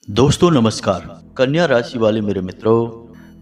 दोस्तों नमस्कार। कन्या राशि वाले मेरे मित्रों,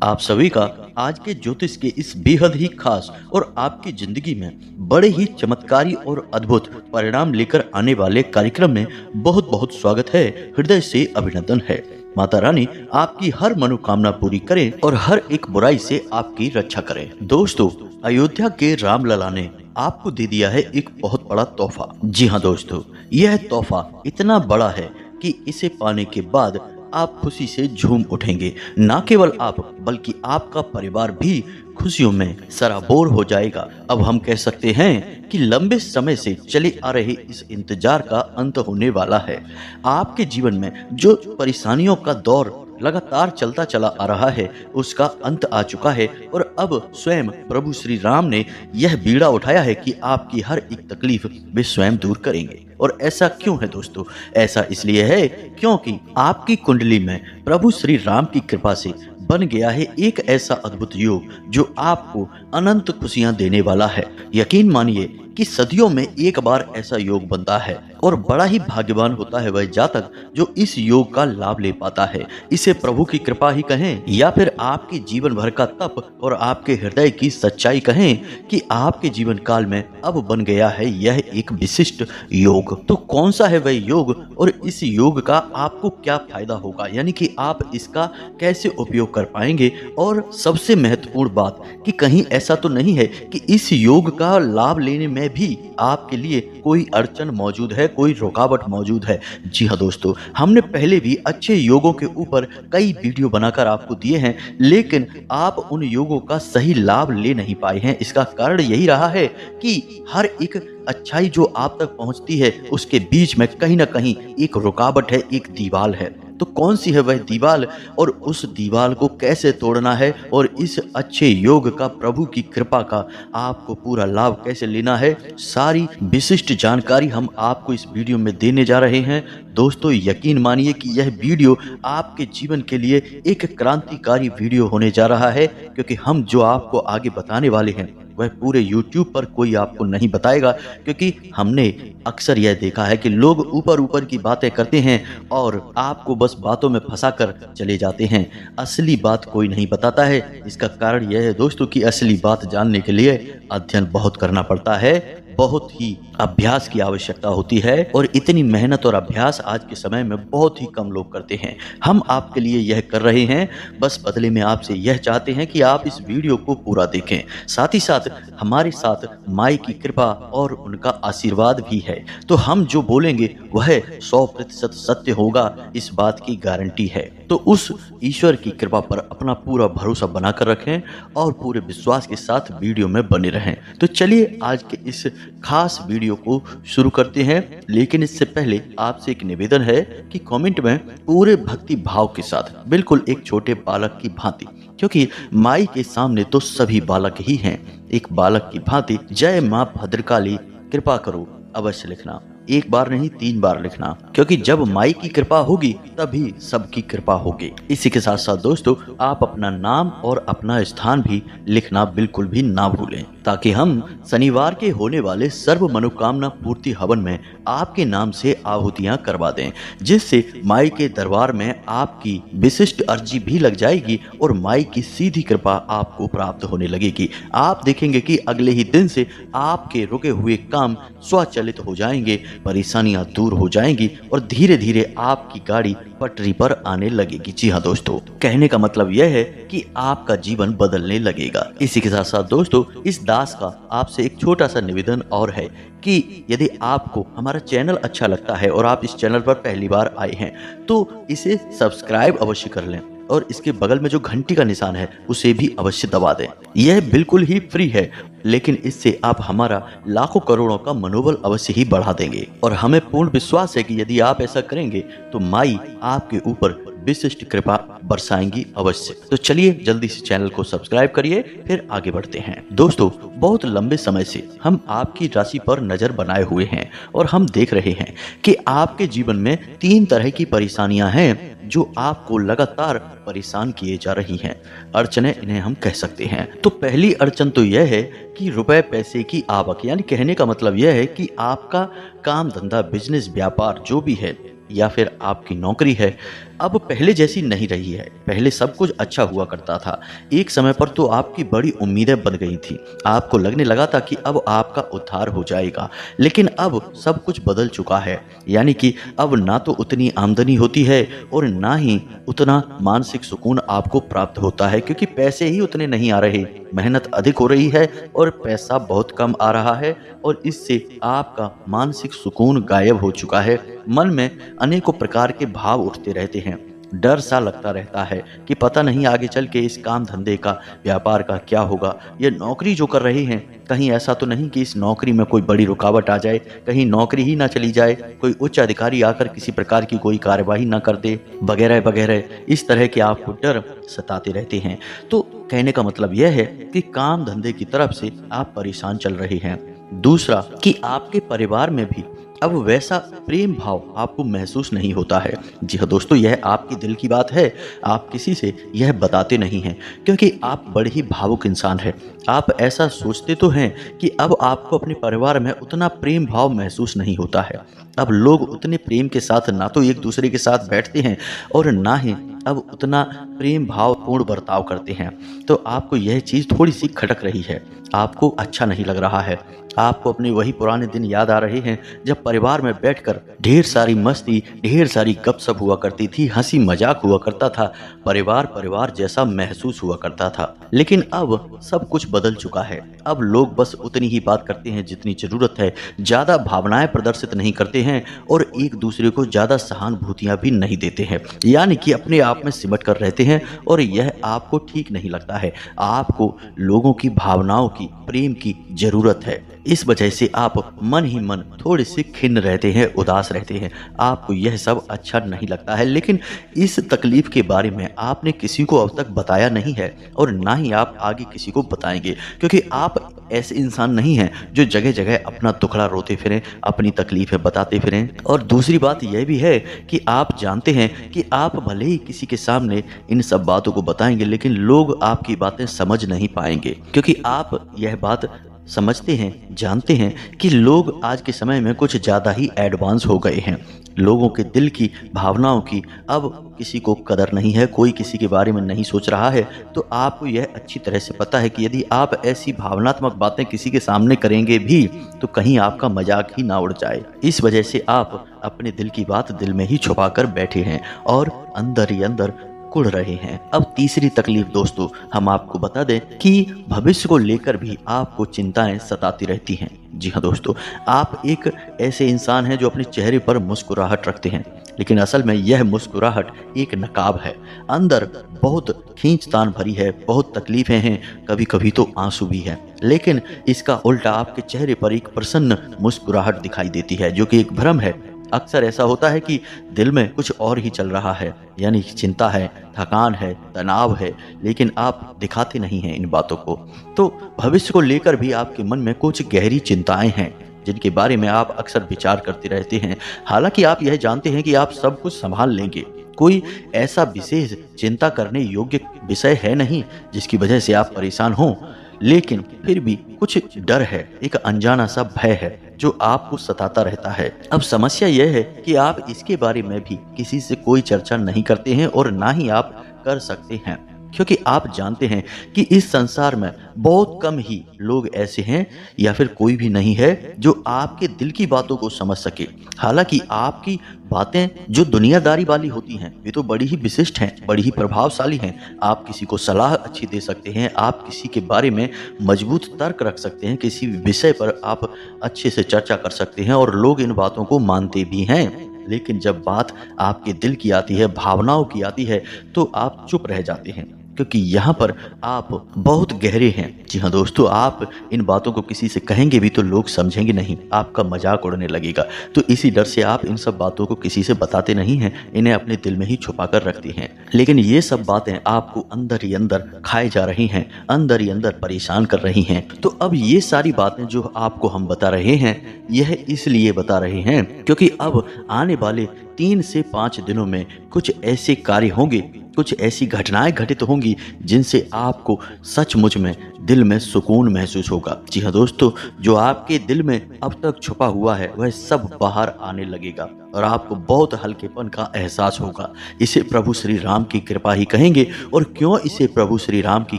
आप सभी का आज के ज्योतिष के इस बेहद ही खास और आपकी जिंदगी में बड़े ही चमत्कारी और अद्भुत परिणाम लेकर आने वाले कार्यक्रम में बहुत बहुत स्वागत है। हृदय से अभिनंदन है। माता रानी आपकी हर मनोकामना पूरी करे और हर एक बुराई से आपकी रक्षा करे। दोस्तों, अयोध्या के राम लला ने आपको दे दिया है एक बहुत बड़ा तोहफा। जी हाँ दोस्तों, यह तोहफा इतना बड़ा है कि इसे पाने के बाद आप खुशी से झूम उठेंगे। ना केवल आप बल्कि आपका परिवार भी खुशियों में सराबोर हो जाएगा। अब हम कह सकते हैं कि लंबे समय से चले आ रहे इस इंतजार का अंत होने वाला है। आपके जीवन में जो परेशानियों का दौर लगातार चलता चला आ रहा है उसका अंत आ चुका है और अब स्वयं प्रभु श्री राम ने यह बीड़ा उठाया है कि आपकी हर एक तकलीफ वे स्वयं दूर करेंगे। और ऐसा क्यों है दोस्तों? ऐसा इसलिए है क्योंकि आपकी कुंडली में प्रभु श्री राम की कृपा से बन गया है एक ऐसा अद्भुत योग जो आपको अनंत खुशियां देने वाला है। यकीन मानिए कि सदियों में एक बार ऐसा योग बनता है और बड़ा ही भाग्यवान होता है वह जातक जो इस योग का लाभ ले पाता है। इसे प्रभु की कृपा ही कहें या फिर आपके जीवन भर का तप और आपके हृदय की सच्चाई कहें कि आपके जीवन काल में अब बन गया है यह एक विशिष्ट योग। तो कौन सा है वह योग और इस योग का आपको क्या फायदा होगा, यानी कि आप इसका कैसे उपयोग कर पाएंगे। और सबसे महत्वपूर्ण बात कि कहीं ऐसा तो नहीं है कि इस योग का लाभ लेने में भी आपके लिए कोई अड़चन मौजूद है, कोई रुकावट मौजूद है। जी हाँ दोस्तों, हमने पहले भी अच्छे योगों के ऊपर कई वीडियो बनाकर आपको दिए हैं, लेकिन आप उन योगों का सही लाभ ले नहीं पाए हैं। इसका कारण यही रहा है कि हर एक अच्छाई जो आप तक पहुंचती है उसके बीच में कहीं ना कहीं एक रुकावट है, एक दीवार है। तो कौन सी है वह दीवार और उस दीवार को कैसे तोड़ना है और इस अच्छे योग का, प्रभु की कृपा का आपको पूरा लाभ कैसे लेना है, सारी विशिष्ट जानकारी हम आपको इस वीडियो में देने जा रहे हैं। दोस्तों यकीन मानिए कि यह वीडियो आपके जीवन के लिए एक क्रांतिकारी वीडियो होने जा रहा है, क्योंकि हम जो आपको आगे बताने वाले हैं वह पूरे YouTube पर कोई आपको नहीं बताएगा। क्योंकि हमने अक्सर यह देखा है कि लोग ऊपर ऊपर की बातें करते हैं और आपको बस बातों में फंसाकर चले जाते हैं। असली बात कोई नहीं बताता है। इसका कारण यह है दोस्तों कि असली बात जानने के लिए अध्ययन बहुत करना पड़ता है, बहुत ही अभ्यास की आवश्यकता होती है और इतनी मेहनत और अभ्यास आज के समय में बहुत ही कम लोग करते हैं। हम आपके लिए यह कर रहे हैं, बस बदले में आपसे यह चाहते हैं कि आप इस वीडियो को पूरा देखें। साथ ही साथ हमारे साथ माई की कृपा और उनका आशीर्वाद भी है। तो हम जो बोलेंगे वह 100% सत्य होगा, इस बात की गारंटी है। तो उस ईश्वर की कृपा पर अपना पूरा भरोसा बनाकर रखें और पूरे विश्वास के साथ वीडियो में बने रहें। तो चलिए आज के इस खास वीडियो को शुरू करते हैं, लेकिन इससे पहले आपसे एक निवेदन है कि कमेंट में पूरे भक्ति भाव के साथ, बिल्कुल एक छोटे बालक की भांति, क्योंकि माई के सामने तो सभी बालक ही हैं, एक बालक की भांति जय मां भद्रकाली कृपा करो अवश्य लिखना। एक बार नहीं 3 बार लिखना, क्योंकि जब माई की कृपा होगी तभी सबकी कृपा होगी। इसी के साथ साथ दोस्तों आप अपना नाम और अपना स्थान भी लिखना बिल्कुल भी ना भूलें, ताकि हम शनिवार के होने वाले सर्व मनोकामना पूर्ति हवन में आपके नाम से आहुतियां करवा दें, जिससे माई के दरबार में आपकी विशिष्ट अर्जी भी लग जाएगी और माई की सीधी कृपा आपको प्राप्त होने लगेगी। आप देखेंगे कि अगले ही दिन से आपके रुके हुए काम स्वचालित हो जाएंगे, परेशानियां दूर हो जाएंगी और धीरे धीरे आपकी गाड़ी पटरी पर आने लगेगी। जी हाँ दोस्तों, कहने का मतलब यह है कि आपका जीवन बदलने लगेगा। इसी के साथ साथ दोस्तों इस दास का आपसे एक छोटा सा निवेदन और है कि यदि आपको हमारा चैनल अच्छा लगता है और आप इस चैनल पर पहली बार आए हैं तो इसे सब्सक्राइब अवश्य कर लें और इसके बगल में जो घंटी का निशान है उसे भी अवश्य दबा दें। यह बिल्कुल ही फ्री है, लेकिन इससे आप हमारा लाखों करोड़ों का मनोबल अवश्य ही बढ़ा देंगे और हमें पूर्ण विश्वास है कि यदि आप ऐसा करेंगे तो माई आपके ऊपर विशिष्ट कृपा बरसाएंगी अवश्य। तो चलिए जल्दी से चैनल को सब्सक्राइब करिए, फिर आगे बढ़ते हैं। दोस्तों बहुत लंबे समय से हम आपकी राशि पर नजर बनाए हुए हैं और हम देख रहे हैं कि आपके जीवन में 3 तरह की परेशानियां हैं जो आपको लगातार परेशान किए जा रही हैं। अड़चने इन्हें हम कह सकते हैं। तो पहली अड़चन तो यह है कि रुपए पैसे की आवक, यानी कहने का मतलब यह है कि आपका काम धंधा बिजनेस व्यापार जो भी है या फिर आपकी नौकरी है, अब पहले जैसी नहीं रही है। पहले सब कुछ अच्छा हुआ करता था। एक समय पर तो आपकी बड़ी उम्मीदें बन गई थी। आपको लगने लगा था कि अब आपका उद्धार हो जाएगा। लेकिन अब सब कुछ बदल चुका है। यानी कि अब ना तो उतनी आमदनी होती है और ना ही उतना मानसिक सुकून आपको प्राप्त होता है, क्योंकि पैसे ही उतने नहीं आ रहे। मेहनत अधिक हो रही है और पैसा बहुत कम आ रहा है, और इससे आपका मानसिक सुकून गायब हो चुका है। मन में अनेकों प्रकार के भाव उठते रहते हैं। डर सा लगता रहता है कि पता नहीं आगे चल के इस काम धंधे का, व्यापार का क्या होगा। ये नौकरी जो कर रहे हैं, कहीं ऐसा तो नहीं कि इस नौकरी में कोई बड़ी रुकावट आ जाए, कहीं नौकरी ही ना चली जाए, कोई उच्च अधिकारी आकर किसी प्रकार की कोई कार्यवाही ना कर दे, वगैरह वगैरह। इस तरह के आपको डर सताते रहते हैं। तो कहने का मतलब यह है कि काम धंधे की तरफ से आप परेशान चल रहे हैं। दूसरा, कि आपके परिवार में भी अब वैसा प्रेम भाव आपको महसूस नहीं होता है। जी हाँ दोस्तों, यह आपकी दिल की बात है। आप किसी से यह बताते नहीं हैं, क्योंकि आप बड़े ही भावुक इंसान हैं। आप ऐसा सोचते तो हैं कि अब आपको अपने परिवार में उतना प्रेम भाव महसूस नहीं होता है। अब लोग उतने प्रेम के साथ ना तो एक दूसरे के साथ बैठते हैं और ना ही अब उतना प्रेम भावपूर्ण बर्ताव करते हैं। तो आपको यह चीज़ थोड़ी सी खटक रही है, आपको अच्छा नहीं लग रहा है। आपको अपने वही पुराने दिन याद आ रहे हैं जब परिवार में बैठकर ढेर सारी मस्ती, ढेर सारी गपशप हुआ करती थी, हंसी मजाक हुआ करता था, परिवार परिवार जैसा महसूस हुआ करता था। लेकिन अब सब कुछ बदल चुका है। अब लोग बस उतनी ही बात करते हैं जितनी जरूरत है, ज्यादा भावनाएं प्रदर्शित नहीं करते हैं और एक दूसरे को ज्यादा सहानुभूतियां भी नहीं देते हैं। यानी कि अपने आप में सिमट कर रहते हैं, और यह आपको ठीक नहीं लगता है। आपको लोगों की भावनाओं की, प्रेम की जरूरत है। इस वजह से आप मन ही मन थोड़े से खिन्न रहते हैं, उदास रहते हैं। आपको यह सब अच्छा नहीं लगता है। लेकिन इस तकलीफ के बारे में आपने किसी को अब तक बताया नहीं है, और ना ही आप आगे किसी को बताएंगे, क्योंकि आप ऐसे इंसान नहीं हैं जो जगह जगह अपना दुखड़ा रोते फिरें, अपनी तकलीफें बताते फिरें। और दूसरी बात यह भी है कि आप जानते हैं कि आप भले ही किसी के सामने इन सब बातों को बताएंगे, लेकिन लोग आपकी बातें समझ नहीं पाएंगे, क्योंकि आप यह बात समझते हैं, जानते हैं कि लोग आज के समय में कुछ ज़्यादा ही एडवांस हो गए हैं। लोगों के दिल की, भावनाओं की अब किसी को कदर नहीं है, कोई किसी के बारे में नहीं सोच रहा है। तो आपको यह अच्छी तरह से पता है कि यदि आप ऐसी भावनात्मक बातें किसी के सामने करेंगे भी, तो कहीं आपका मजाक ही ना उड़ जाए। इस वजह से आप अपने दिल की बात दिल में ही छुपा कर बैठे हैं और अंदर ही अंदर कुढ़ रहे हैं। अब तीसरी तकलीफ दोस्तों, हम आपको बता दें कि भविष्य को लेकर भी आपको चिंताएं सताती रहती हैं। जी हाँ दोस्तों, आप एक ऐसे इंसान हैं जो अपने चेहरे पर मुस्कुराहट रखते हैं, लेकिन असल में यह मुस्कुराहट एक नकाब है। अंदर बहुत खींचतान भरी है, बहुत तकलीफें हैं, कभी कभी तो आंसू भी है। लेकिन इसका उल्टा आपके चेहरे पर एक प्रसन्न मुस्कुराहट दिखाई देती है, जो कि एक भ्रम है। अक्सर ऐसा होता है कि दिल में कुछ और ही चल रहा है, यानी चिंता है, थकान है, तनाव है, लेकिन आप दिखाते नहीं हैं इन बातों को। तो भविष्य को लेकर भी आपके मन में कुछ गहरी चिंताएं हैं, जिनके बारे में आप अक्सर विचार करते रहते हैं। हालांकि आप यह जानते हैं कि आप सब कुछ संभाल लेंगे। कोई ऐसा विशेष चिंता करने योग्य विषय है नहीं जिसकी वजह से आप परेशान हों, लेकिन फिर भी कुछ डर है, एक अनजाना सा भय है जो आपको सताता रहता है। अब समस्या यह है कि आप इसके बारे में भी किसी से कोई चर्चा नहीं करते हैं, और ना ही आप कर सकते हैं, क्योंकि आप जानते हैं कि इस संसार में बहुत कम ही लोग ऐसे हैं, या फिर कोई भी नहीं है जो आपके दिल की बातों को समझ सके। हालांकि आपकी बातें जो दुनियादारी वाली होती हैं, वे तो बड़ी ही विशिष्ट हैं, बड़ी ही प्रभावशाली हैं। आप किसी को सलाह अच्छी दे सकते हैं, आप किसी के बारे में मजबूत तर्क रख सकते हैं, किसी विषय पर आप अच्छे से चर्चा कर सकते हैं, और लोग इन बातों को मानते भी हैं। लेकिन जब बात आपके दिल की आती है, भावनाओं की आती है, तो आप चुप रह जाते हैं, क्योंकि यहाँ पर आप बहुत गहरे हैं। जी हाँ दोस्तों, आप इन बातों को किसी से कहेंगे भी तो लोग समझेंगे नहीं, आपका मजाक उड़ने लगेगा। तो इसी डर से आप इन सब बातों को किसी से बताते नहीं हैं, इन्हें अपने दिल में ही छुपा कर रखते हैं। लेकिन ये सब बातें आपको अंदर ही अंदर खाए जा रही हैं, अंदर ही अंदर परेशान कर रही हैं। तो अब ये सारी बातें जो आपको हम बता रहे हैं, यह इसलिए बता रहे हैं क्योंकि अब आने वाले 3 से 5 दिनों में कुछ ऐसे कार्य होंगे कुछ ऐसी घटनाएं घटित होंगी जिनसे आपको सचमुच में दिल में सुकून महसूस होगा। जी हाँ दोस्तों, जो आपके दिल में अब तक छुपा हुआ है वह सब बाहर आने लगेगा और आपको बहुत हल्केपन का एहसास होगा। इसे प्रभु श्री राम की कृपा ही कहेंगे। और क्यों इसे प्रभु श्री राम की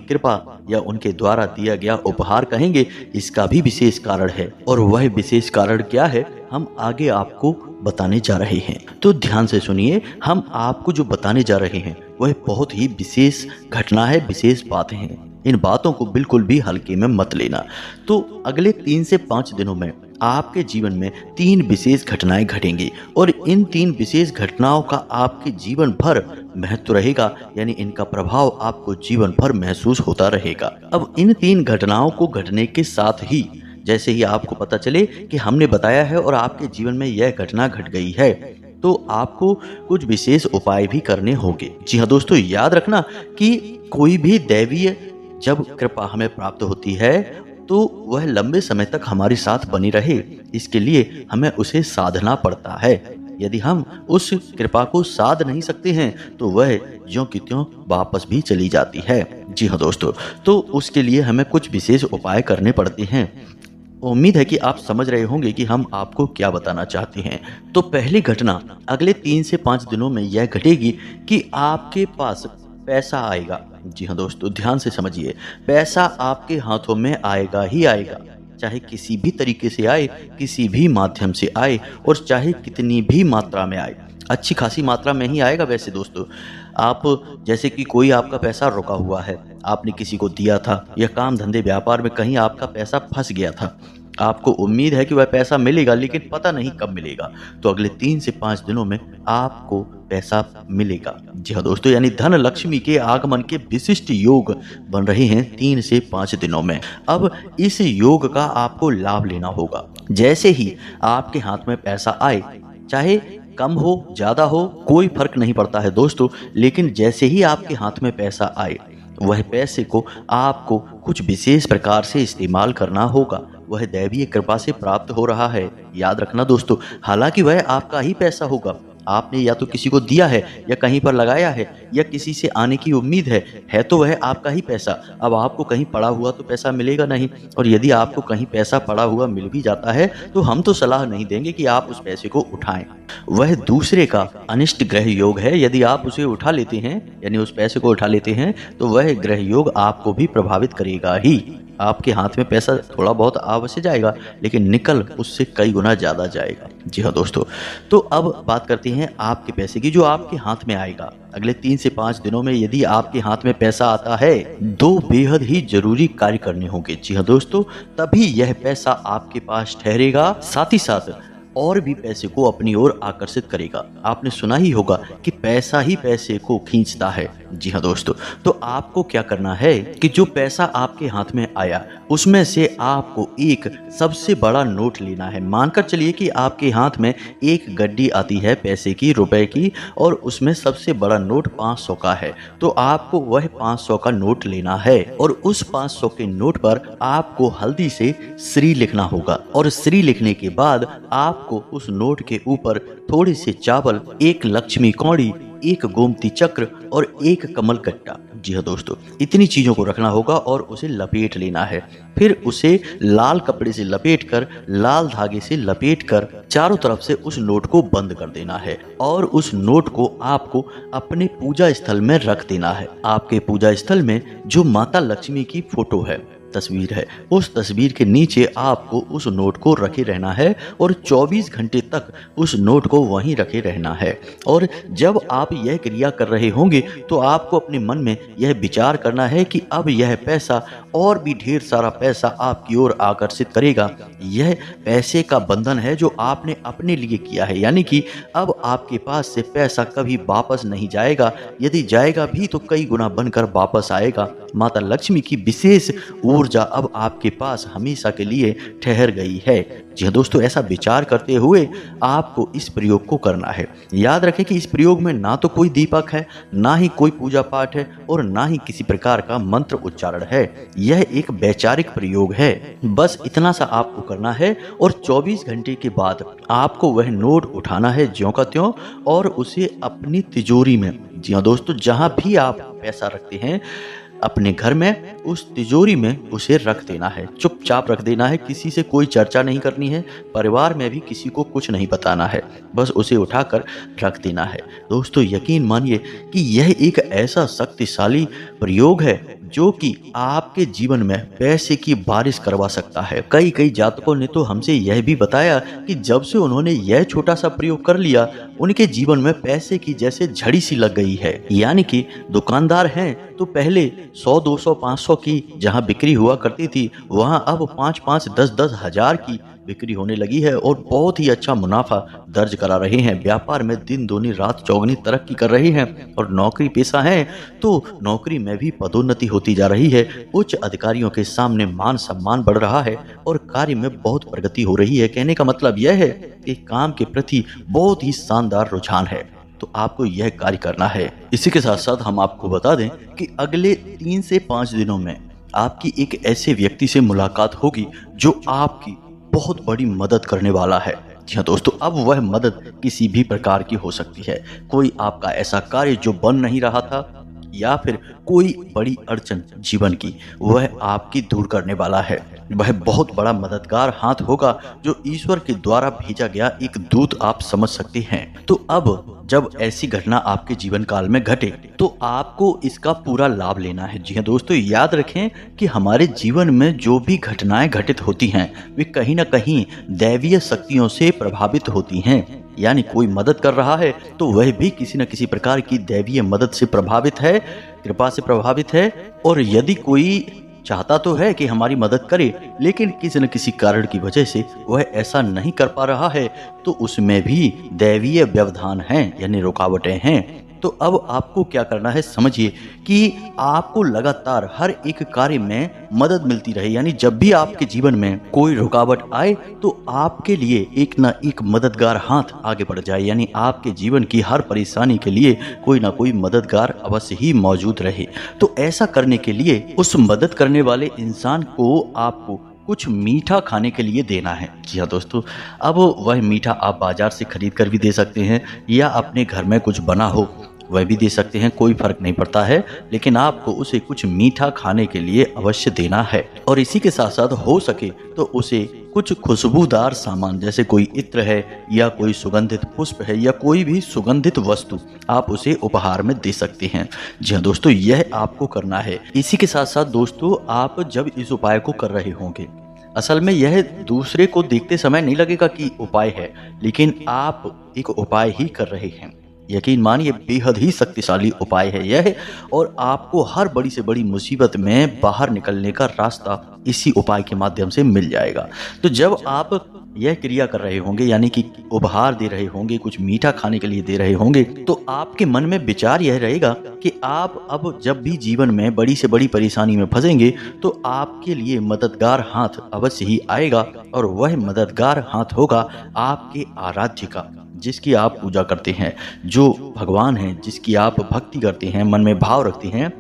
कृपा या उनके द्वारा दिया गया उपहार कहेंगे, इसका भी विशेष कारण है। और वह विशेष कारण क्या है, हम आगे आपको बताने जा रहे हैं। तो ध्यान से सुनिए, हम आपको जो बताने जा रहे हैं वह बहुत ही विशेष घटना है, विशेष बातें हैं। इन बातों को बिल्कुल भी हल्के में मत लेना। तो अगले 3 से 5 दिनों में आपके जीवन में 3 विशेष घटनाएं घटेंगी और इन 3 विशेष घटनाओं का आपके जीवन भर महत्व रहेगा, यानी इनका प्रभाव आपको जीवन भर महसूस होता रहेगा। अब इन 3 घटनाओं को घटने के साथ ही जैसे ही आपको पता चले कि हमने बताया है और आपके जीवन में यह घटना घट गई है, तो आपको कुछ विशेष उपाय भी करने होंगे। जी हाँ दोस्तों, याद रखना कि कोई भी दैवीय जब कृपा हमें प्राप्त होती है तो वह लंबे समय तक हमारे साथ बनी रहे, इसके लिए हमें उसे साधना पड़ता है। यदि हम उस कृपा को साध नहीं सकते हैं तो वह ज्यों की त्यों वापस भी चली जाती है। जी हाँ दोस्तों, तो उसके लिए हमें कुछ विशेष उपाय करने पड़ते हैं। उम्मीद है कि आप समझ रहे होंगे कि हम आपको क्या बताना चाहते हैं। तो पहली घटना अगले 3 से 5 दिनों में यह घटेगी कि आपके पास पैसा आएगा। जी हाँ दोस्तों, ध्यान से समझिए, पैसा आपके हाथों में आएगा ही आएगा, चाहे किसी भी तरीके से आए, किसी भी माध्यम से आए और चाहे कितनी भी मात्रा में आए। अच्छी खासी मात्रा में ही आएगा। वैसे दोस्तों, आप जैसे कि कोई आपका पैसा रुका हुआ है, आपने किसी को दिया था या काम धंधे व्यापार में कहीं आपका पैसा फंस गया था, आपको उम्मीद है कि वह पैसा मिलेगा लेकिन पता नहीं कब मिलेगा, तो अगले 3 से 5 दिनों में आपको पैसा मिलेगा। जी हाँ दोस्तों, यानी धन लक्ष्मी के आगमन के विशिष्ट योग बन रहे हैं 3 से 5 दिनों में। अब इस योग का आपको लाभ लेना होगा। जैसे ही आपके हाथ में पैसा आए, चाहे कम हो ज्यादा हो कोई फर्क नहीं पड़ता है दोस्तों, लेकिन जैसे ही आपके हाथ में पैसा आए वह पैसे को आपको कुछ विशेष प्रकार से इस्तेमाल करना होगा। वह दैवीय कृपा से प्राप्त हो रहा है, याद रखना दोस्तों। हालांकि वह आपका ही पैसा होगा, आपने या तो किसी को दिया है या कहीं पर लगाया है या किसी से आने की उम्मीद है तो वह आपका ही पैसा। अब आपको कहीं पड़ा हुआ तो पैसा मिलेगा नहीं, और यदि आपको कहीं पैसा पड़ा हुआ मिल भी जाता है तो हम तो सलाह नहीं देंगे कि आप उस पैसे को उठाएं। वह दूसरे का अनिष्ट ग्रह योग है। यदि आप उसे उठा लेते हैं, यानी उस पैसे को उठा लेते हैं, तो वह ग्रह योग आपको भी प्रभावित करेगा ही। आपके हाथ में पैसा थोड़ा बहुत अवश्य जाएगा, लेकिन निकल उससे कई गुना ज़्यादा जाएगा। जी हाँ दोस्तों, तो अब बात करते हैं आपके पैसे की, जो आपके हाथ में आएगा। अगले 3 से 5 दिनों में यदि आपके हाथ में पैसा आता है, 2 बेहद ही जरूरी कार्य करने होंगे। जी हाँ दोस्तों, तभी यह पैसा आपके पास ठहरेगा, साथ ही साथ और भी पैसे को अपनी ओर आकर्षित करेगा। आपने सुना ही होगा कि पैसा ही पैसे को खींचता है। जी हाँ दोस्तों, तो आपको क्या करना है कि जो पैसा आपके हाथ में आया उसमें से आपको एक सबसे बड़ा नोट लेना है। मानकर चलिए कि आपके हाथ में एक गड्डी आती है पैसे की, रुपए की, और उसमें सबसे बड़ा नोट 500 का है, तो आपको वह 500 का नोट लेना है और उस 500 के नोट पर आपको हल्दी से श्री लिखना होगा। और श्री लिखने के बाद आपको उस नोट के ऊपर थोड़े से चावल, एक लक्ष्मी कौड़ी, एक गोमती चक्र और एक कमल कट्टा, जी हाँ दोस्तों, इतनी चीजों को रखना होगा और उसे लपेट लेना है। फिर उसे लाल कपड़े से लपेट कर, लाल धागे से लपेट कर चारों तरफ से उस नोट को बंद कर देना है और उस नोट को आपको अपने पूजा स्थल में रख देना है। आपके पूजा स्थल में जो माता लक्ष्मी की फोटो है, तस्वीर है, उस तस्वीर के नीचे आपको उस नोट को रखे रहना है और 24 घंटे तक उस नोट को वहीं रखे रहना है। और जब आप यह क्रिया कर रहे होंगे तो आपको अपने मन में यह विचार करना है कि अब यह पैसा और भी ढेर सारा पैसा आपकी ओर आकर्षित करेगा। यह पैसे का बंधन है जो आपने अपने लिए किया है, यानी कि अब आपके पास से पैसा कभी वापस नहीं जाएगा। यदि जाएगा भी तो कई गुना बनकर वापस आएगा। माता लक्ष्मी की विशेष ऊर्जा अब आपके पास हमेशा के लिए ठहर गई है। जी हाँ दोस्तों, ऐसा विचार करते हुए आपको इस प्रयोग को करना है। याद रखें कि इस प्रयोग में ना तो कोई दीपक है, ना ही कोई पूजा पाठ है और ना ही किसी प्रकार का मंत्र उच्चारण है। यह एक वैचारिक प्रयोग है। बस इतना सा आपको करना है और 24 घंटे के बाद आपको वह नोट उठाना है ज्यों का त्यों और उसे अपनी तिजोरी में जी हाँ दोस्तों, जहाँ भी आप पैसा रखते हैं अपने घर में, उस तिजोरी में उसे रख देना है, चुपचाप रख देना है, किसी से कोई चर्चा नहीं करनी है, परिवार में भी किसी को कुछ नहीं बताना है, बस उसे उठाकर रख देना है। दोस्तों यकीन मानिए कि यह एक ऐसा शक्तिशाली प्रयोग है जो कि आपके जीवन में पैसे की बारिश करवा सकता है। कई कई जातकों ने तो हमसे यह भी बताया कि जब से उन्होंने यह छोटा सा प्रयोग कर लिया, उनके जीवन में पैसे की जैसे झड़ी सी लग गई है। यानी कि दुकानदार हैं तो पहले 100, 200, 500 की जहां बिक्री हुआ करती थी, वहां अब 5-5, 10-10 हजार की बिक्री होने लगी है और बहुत ही अच्छा मुनाफा दर्ज करा रहे हैं। व्यापार में दिन दूनी रात चौगनी तरक्की कर रहे हैं और नौकरी पेशा है तो नौकरी में भी पदोन्नति होती जा रही है। उच्च अधिकारियों के सामने मान सम्मान बढ़ रहा है और कार्य में बहुत प्रगति हो रही है। कहने का मतलब यह है कि काम के प्रति बहुत ही शानदार रुझान है, तो आपको यह कार्य करना है। इसी के साथ साथ हम आपको बता दें कि अगले 3 से 5 दिनों में आपकी एक ऐसे व्यक्ति से मुलाकात होगी जो आपकी बहुत बड़ी मदद करने वाला है। जी हाँ दोस्तों, अब वह मदद किसी भी प्रकार की हो सकती है। कोई आपका ऐसा कार्य जो बन नहीं रहा था या फिर कोई बड़ी अड़चन जीवन की, वह आपकी दूर करने वाला है। वह बहुत बड़ा मददगार हाथ होगा जो ईश्वर के द्वारा भेजा गया एक दूत आप समझ सकते हैं। तो अब जब ऐसी घटना आपके जीवन काल में घटे तो आपको इसका पूरा लाभ लेना है। जी हाँ दोस्तों, याद रखें कि हमारे जीवन में जो भी घटनाएं घटित होती हैं वे कहीं ना कहीं दैवीय शक्तियों से प्रभावित होती हैं। यानी कोई मदद कर रहा है तो वह भी किसी न किसी प्रकार की दैवीय मदद से प्रभावित है, कृपा से प्रभावित है। और यदि कोई चाहता तो है कि हमारी मदद करे, लेकिन किसी न किसी कारण की वजह से वह ऐसा नहीं कर पा रहा है, तो उसमें भी दैवीय व्यवधान हैं, यानी रुकावटें हैं। तो अब आपको क्या करना है, समझिए कि आपको लगातार हर एक कार्य में मदद मिलती रहे। यानी जब भी आपके जीवन में कोई रुकावट आए तो आपके लिए एक ना एक मददगार हाथ आगे बढ़ जाए। यानी आपके जीवन की हर परेशानी के लिए कोई ना कोई मददगार अवश्य ही मौजूद रहे। तो ऐसा करने के लिए उस मदद करने वाले इंसान को आपको कुछ मीठा खाने के लिए देना है। जी हाँ दोस्तों, अब वह मीठा आप बाजार से खरीद कर भी दे सकते हैं या अपने घर में कुछ बना हो वह भी दे सकते हैं, कोई फर्क नहीं पड़ता है, लेकिन आपको उसे कुछ मीठा खाने के लिए अवश्य देना है। और इसी के साथ साथ हो सके तो उसे कुछ खुशबूदार सामान जैसे कोई इत्र है या कोई सुगंधित पुष्प है या कोई भी सुगंधित वस्तु आप उसे उपहार में दे सकते हैं। जी हाँ दोस्तों, यह आपको करना है। इसी के साथ साथ दोस्तों, आप जब इस उपाय को कर रहे होंगे, असल में यह दूसरे को देखते समय नहीं लगेगा कि उपाय है, लेकिन आप एक उपाय ही कर रहे हैं। यकीन मानिए बेहद ही शक्तिशाली उपाय है यह, और आपको हर बड़ी से बड़ी मुसीबत में बाहर निकलने का रास्ता इसी उपाय के माध्यम से मिल जाएगा। तो जब आप यह क्रिया कर रहे होंगे, यानी कि उपहार दे रहे होंगे, कुछ मीठा खाने के लिए दे रहे होंगे, तो आपके मन में विचार यह रहेगा कि आप अब जब भी जीवन में बड़ी से बड़ी परेशानी में फंसेंगे तो आपके लिए मददगार हाथ अवश्य ही आएगा, और वह मददगार हाथ होगा आपके आराध्य का, जिसकी आप पूजा करते हैं, जो भगवान हैं, जिसकी आप भक्ति करते हैं, मन में भाव रखते हैं,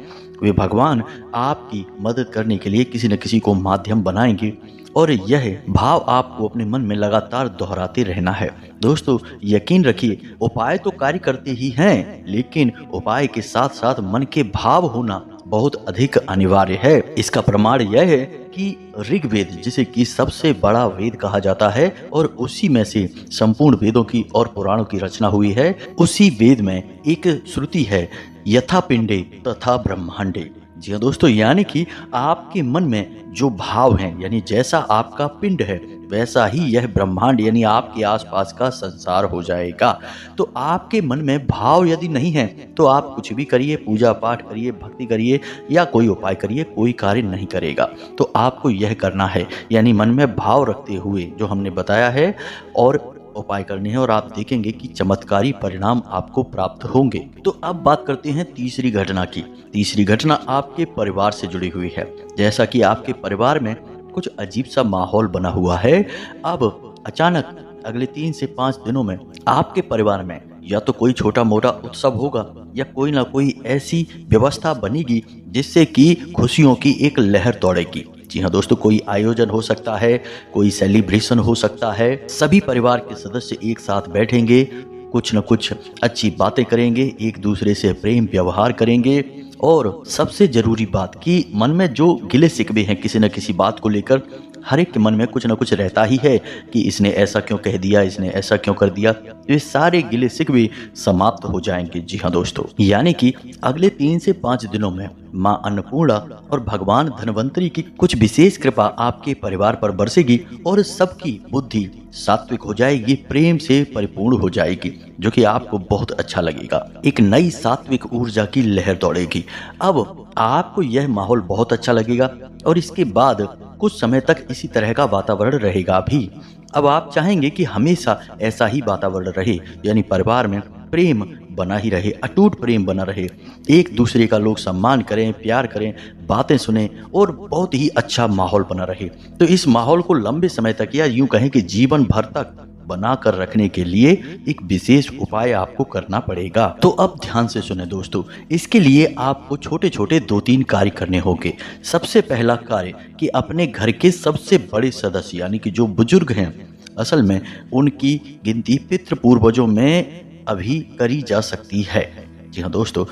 वे भगवान आपकी मदद करने के लिए किसी न किसी को माध्यम बनाएंगे। और यह भाव आपको अपने मन में लगातार दोहराते रहना है। दोस्तों यकीन रखिए, उपाय तो कार्य करते ही हैं, लेकिन उपाय के साथ साथ मन के भाव होना बहुत अधिक अनिवार्य है। इसका प्रमाण यह है कि ऋग्वेद, जिसे कि सबसे बड़ा वेद कहा जाता है और उसी में से संपूर्ण वेदों की और पुराणों की रचना हुई है, उसी वेद में एक श्रुति है, यथा पिंडे तथा ब्रह्मांडे। जी हाँ दोस्तों, यानी कि आपके मन में जो भाव हैं, यानी जैसा आपका पिंड है वैसा ही यह ब्रह्मांड यानी आपके आसपास का संसार हो जाएगा। तो आपके मन में भाव यदि नहीं है तो आप कुछ भी करिए, पूजा पाठ करिए, भक्ति करिए या कोई उपाय करिए, कोई कार्य नहीं करेगा। तो आपको यह करना है, यानी मन में भाव रखते हुए जो हमने बताया है और उपाय करने हैं, और आप देखेंगे कि चमत्कारी परिणाम आपको प्राप्त होंगे। तो अब बात करते हैं तीसरी घटना की। तीसरी घटना आपके परिवार से जुड़ी हुई है। जैसा कि आपके परिवार में कुछ अजीब सा माहौल बना हुआ है, अब अचानक अगले 3 से 5 दिनों में आपके परिवार में या तो कोई छोटा मोटा उत्सव होगा या कोई ना कोई ऐसी व्यवस्था बनेगी जिससे कि खुशियों की एक लहर दौड़ेगी। जी हाँ दोस्तों, कोई आयोजन हो सकता है, कोई सेलिब्रेशन हो सकता है, सभी परिवार के सदस्य एक साथ बैठेंगे, कुछ न कुछ अच्छी बातें करेंगे, एक दूसरे से प्रेम व्यवहार करेंगे। और सबसे जरूरी बात कि मन में जो गिले शिकवे हैं किसी न किसी बात को लेकर, हर एक के मन में कुछ ना कुछ रहता ही है कि इसने ऐसा क्यों कह दिया, इसने ऐसा क्यों कर दिया। तो ये सारे गिले शिकवे समाप्त हो जाएंगे। जी हाँ दोस्तों, यानी कि अगले 3 से 5 दिनों में मां अन्नपूर्णा और भगवान धन्वंतरी की कुछ विशेष कृपा आपके परिवार पर बरसेगी और सबकी बुद्धि सात्विक हो जाएगी, प्रेम से परिपूर्ण हो जाएगी, जो कि आपको बहुत अच्छा लगेगा। एक नई सात्विक ऊर्जा की लहर दौड़ेगी। अब आपको यह माहौल बहुत अच्छा लगेगा और इसके बाद कुछ समय तक इसी तरह का वातावरण रहेगा भी। अब आप चाहेंगे कि हमेशा ऐसा ही वातावरण रहे, यानी परिवार में प्रेम बना ही रहे, अटूट प्रेम बना रहे, एक दूसरे का लोग सम्मान करें, प्यार करें, बातें सुने और बहुत ही अच्छा माहौल बना रहे। तो इस माहौल को लंबे समय तक या यूं कहें कि जीवन भर तक बना कर रखने के लिए एक विशेष उपाय आपको करना पड़ेगा। तो अब ध्यान से सुने दोस्तों, इसके लिए आपको छोटे छोटे 2-3 कार्य करने होंगे। सबसे पहला कार्य कि अपने घर के सबसे बड़े सदस्य यानी कि जो बुजुर्ग हैं, असल में उनकी गिनती पितृ पूर्वजों में अभी करी जा सकती है। जी हाँ दोस्तों,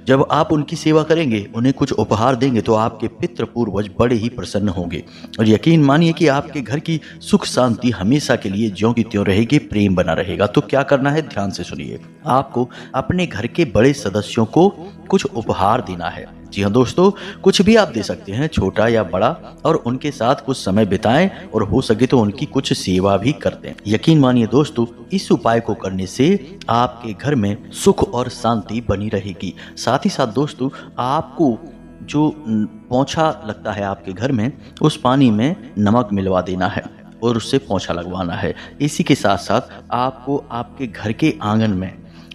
जब आप उनकी सेवा करेंगे, उन्हें कुछ उपहार देंगे, तो आपके पितृ पूर्वज बड़े ही प्रसन्न होंगे और यकीन मानिए कि आपके घर की सुख शांति हमेशा के लिए ज्यों की त्यों रहेगी, प्रेम बना रहेगा। तो क्या करना है, ध्यान से सुनिए। आपको अपने घर के बड़े सदस्यों को कुछ उपहार देना है। जी हाँ दोस्तों, कुछ भी आप दे सकते हैं, छोटा या बड़ा, और उनके साथ कुछ समय बिताएं और हो सके तो उनकी कुछ सेवा भी कर दें। यकीन मानिए दोस्तों, इस उपाय को करने से आपके घर में सुख और शांति बनी रहेगी। साथ ही साथ दोस्तों, आपको जो पोंछा लगता है आपके घर में, उस पानी में नमक मिलवा देना है और उससे पोंछा लगवाना है। इसी के साथ साथ आपको आपके घर के आंगन में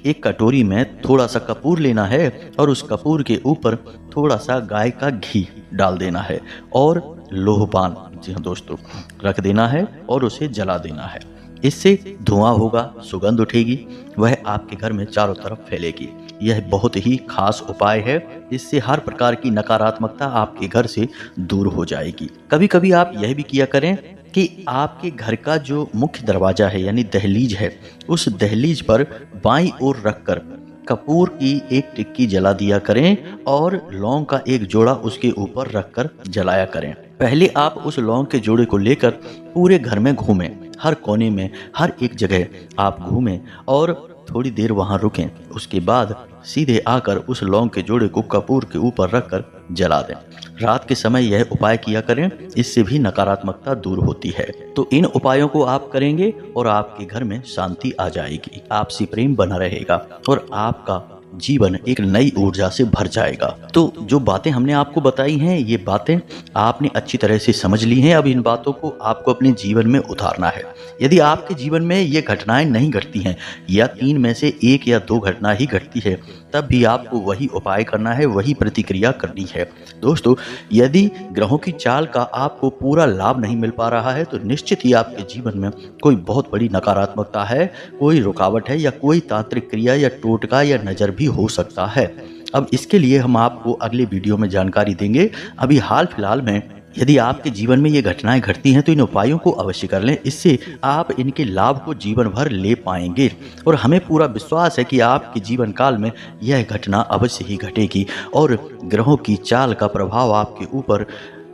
एक कटोरी में थोड़ा सा कपूर लेना है और उस कपूर के ऊपर थोड़ा सा गाय का घी डाल देना है और लोहपान, जी हाँ दोस्तों, रख देना है और उसे जला देना है। इससे धुआं होगा, सुगंध उठेगी, वह आपके घर में चारों तरफ फैलेगी। यह बहुत ही खास उपाय है। इससे हर प्रकार की नकारात्मकता आपके घर से दूर हो जाएगी। कभी कभी आप यह भी किया करें कि आपके घर का जो मुख्य दरवाजा है यानी दहलीज है, उस दहलीज पर बाईं ओर रखकर कपूर की एक टिक्की जला दिया करें और लौंग का एक जोड़ा उसके ऊपर रखकर जलाया करें। पहले आप उस लौंग के जोड़े को लेकर पूरे घर में घूमें, हर कोने में, हर एक जगह आप घूमें और थोड़ी देर वहां रुकें। उसके बाद सीधे आकर उस लौंग के जोड़े को कपूर के ऊपर रखकर जला दें। रात के समय यह उपाय किया करें, इससे भी नकारात्मकता दूर होती है। तो इन उपायों को आप करेंगे और आपके घर में शांति आ जाएगी, आपसी प्रेम बना रहेगा और आपका जीवन एक नई ऊर्जा से भर जाएगा। तो जो बातें हमने आपको बताई हैं, ये बातें आपने अच्छी तरह से समझ ली हैं। अब इन बातों को आपको अपने जीवन में उतारना है। यदि आपके जीवन में ये घटनाएं नहीं घटती हैं या 3 में से 1 या 2 घटना ही घटती है, तब भी आपको वही उपाय करना है, वही प्रतिक्रिया करनी है। दोस्तों, यदि ग्रहों की चाल का आपको पूरा लाभ नहीं मिल पा रहा है, तो निश्चित ही आपके जीवन में कोई बहुत बड़ी नकारात्मकता है, कोई रुकावट है या कोई तांत्रिक क्रिया या टोटका या नज़र भी हो सकता है। अब इसके लिए हम आपको अगले वीडियो में जानकारी देंगे। अभी हाल फिलहाल में यदि आपके जीवन में ये घटनाएं घटती हैं, तो इन उपायों को अवश्य कर लें। इससे आप इनके लाभ को जीवन भर ले पाएंगे और हमें पूरा विश्वास है कि आपके जीवन काल में यह घटना अवश्य ही घटेगी और ग्रहों की चाल का प्रभाव आपके ऊपर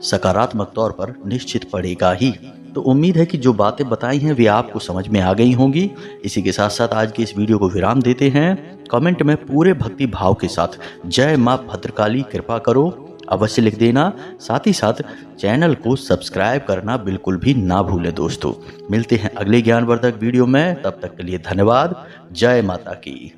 सकारात्मक तौर पर निश्चित पड़ेगा ही। तो उम्मीद है कि जो बातें बताई हैं वे आपको समझ में आ गई होंगी। इसी के साथ साथ आज के इस वीडियो को विराम देते हैं। कमेंट में पूरे भक्ति भाव के साथ जय मां भद्रकाली कृपा करो अवश्य लिख देना। साथ ही साथ चैनल को सब्सक्राइब करना बिल्कुल भी ना भूलें। दोस्तों, मिलते हैं अगले ज्ञानवर्धक वीडियो में, तब तक के लिए धन्यवाद। जय माता की।